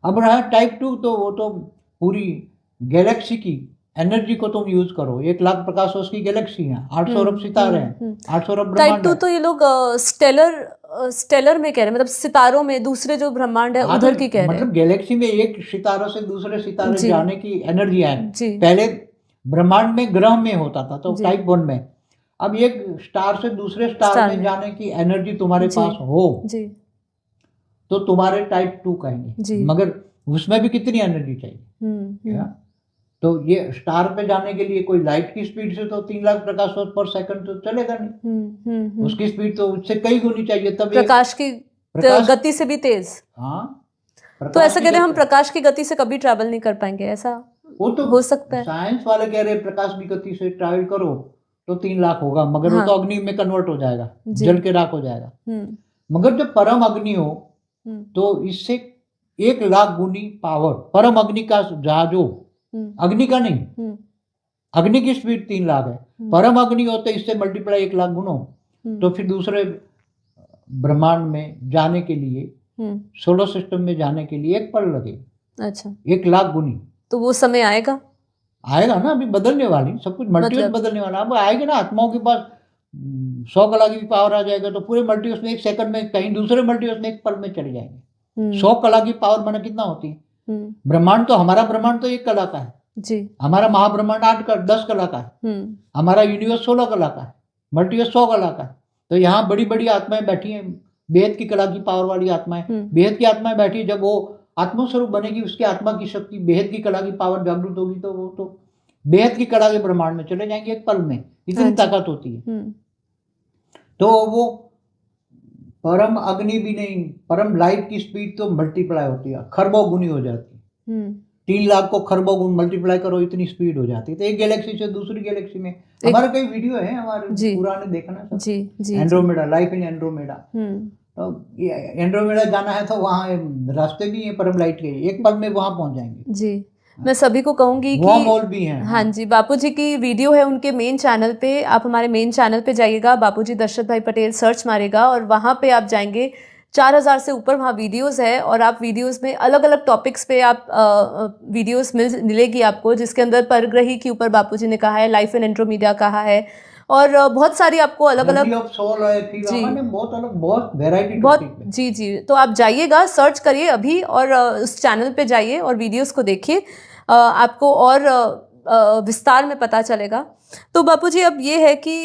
अब रहा टाइप 2, तो वो तो पूरी गैलेक्सी की एनर्जी को तुम यूज करो। 1 लाख प्रकाश वर्ष की गैलेक्सी है, 800 अरब सितारे हैं, 800 अरब टाइप ब्रह्मांड 2 है। तो ये लोग स्टेलर में कह रहे हैं, मतलब सितारों में दूसरे जो ब्रह्मांड है हाँ, उधर तो की कह रहे हैं। मतलब गैलेक्सी में एक सितारों से दूसरे सितारे जी जाने की एनर्जी है। जी पहले ब्रह्मांड में ग्रह में होता था, तो जी टाइप 1 में। अब एक स्टार से दूसरे स्टार स्टार में में। जाने की एनर्जी तुम्हारे जी पास हो जी तो तुम्हारे टाइप 2 कहेंगे। जी। मगर उसमें भी कितनी एनर्जी चाहिए? क्या? तो ये स्टार पे जाने के लिए कोई लाइट की स्पीड से तो 3 लाख प्रकाश वर्ष पर सेकंड तो चलेगा नहीं। उसकी स्पीड तो उससे कई गुनी चाहिए, तब एक प्रकाश की प्रकाश गति से भी तेज। हाँ, तो प्रकाश ऐसा की कह रहे हैं हम गति। प्रकाश की गति से कभी ट्रैवल नहीं कर पाएंगे, ऐसा वो तो हो सकता है? साइंस वाले कह रहे हैं प्रकाश की गति से ट्रैवल करो तो 3 लाख होगा, मगर वो हाँ तो अग्नि में कन्वर्ट हो जाएगा, जी। जल के राख हो जाएगा। मगर जब परम अग्नि हो तो इससे 1 लाख गुनी पावर। परम अग्नि का जहाज हो, अग्नि का नहीं, अग्नि की स्पीड 3 लाख है, परम अग्नि हो तो इससे मल्टीप्लाई 1 लाख गुनो। तो फिर दूसरे ब्रह्मांड में जाने के लिए, सोलर सिस्टम में जाने के लिए 1 पल लगे। अच्छा, 1 लाख गुनी। तो वो समय आएगा? आएगा ना, अभी बदलने वाली सब कुछ, मल्टीवर्स मतलब बदलने वाला। अब आएगी ना, आत्माओं के पास 100 कला की भी पावर आ जाएगा, तो पूरे मल्टीवर्स में 1 सेकंड में, कहीं दूसरे मल्टीवर्स में 1 पल में चले जाएंगे। 100 कला की पावर माने कितना होती है? ब्रह्मांड तो, हमारा ब्रह्मांड तो 1 कला का है जी। हमारा महाब्रह्मांड 10 कला का है। हमारा यूनिवर्स 16 कला का है, मल्टीवर्स 100 कला का है। तो यहाँ बड़ी बड़ी आत्माएं बैठी हैं, बेहद की कला की पावर वाली आत्माएं, बेहद की आत्माएं बैठी। जब वो आत्मस्वरूप बनेगी, उसकी आत्मा की शक्ति, बेहद की कला की पावर जागृत होगी, तो वो तो बेहद की कला के ब्रह्मांड में चले जाएंगे 1 पल में। इतनी ताकत होती है। तो वो परम अग्नि भी नहीं, परम लाइट की स्पीड तो मल्टीप्लाई होती है, खरबों गुनी हो जाती है। 3 लाख को खरबों गुण मल्टीप्लाई करो, इतनी स्पीड हो जाती है। तो एक गैलेक्सी से दूसरी गैलेक्सी में, हमारे कई वीडियो है हमारे पुराने, देखना सब। जी जी। Andromeda, life in Andromeda. तो एंड्रोमेडा जाना है तो वहाँ रास्ते भी हैं परम लाइट के, 1 पल में वहाँ पहुँच जाएंगे जी। मैं सभी को कहूंगी कि वॉर्म होल भी हैं। हाँ जी, बापूजी की वीडियो है उनके मेन चैनल पे, आप हमारे मेन चैनल पे जाइएगा, बापूजी दशरथ भाई पटेल सर्च मारेगा और वहाँ पे आप जाएंगे। 4000 से ऊपर वहाँ वीडियोस है, और आप वीडियोस में अलग अलग टॉपिक्स पे आप वीडियोस मिलेगी आपको, जिसके अंदर परग्रही के ऊपर बापूजी ने कहा है, लाइफ इन एंड्रोमेडा कहा है, और बहुत सारी आपको अलग अलग जी बहुत अलग, बहुत वैरायटी, बहुत जी जी। तो आप जाइएगा, सर्च करिए अभी, और उस चैनल पे जाइए और वीडियोस को देखिए, आपको और विस्तार में पता चलेगा। तो बापूजी अब ये है कि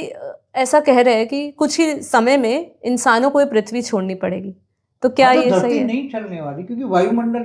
ऐसा कह रहे हैं कि कुछ ही समय में इंसानों को ये पृथ्वी छोड़नी पड़ेगी, तो क्या ये सही है? नहीं चलने वाली, क्योंकि वायुमंडल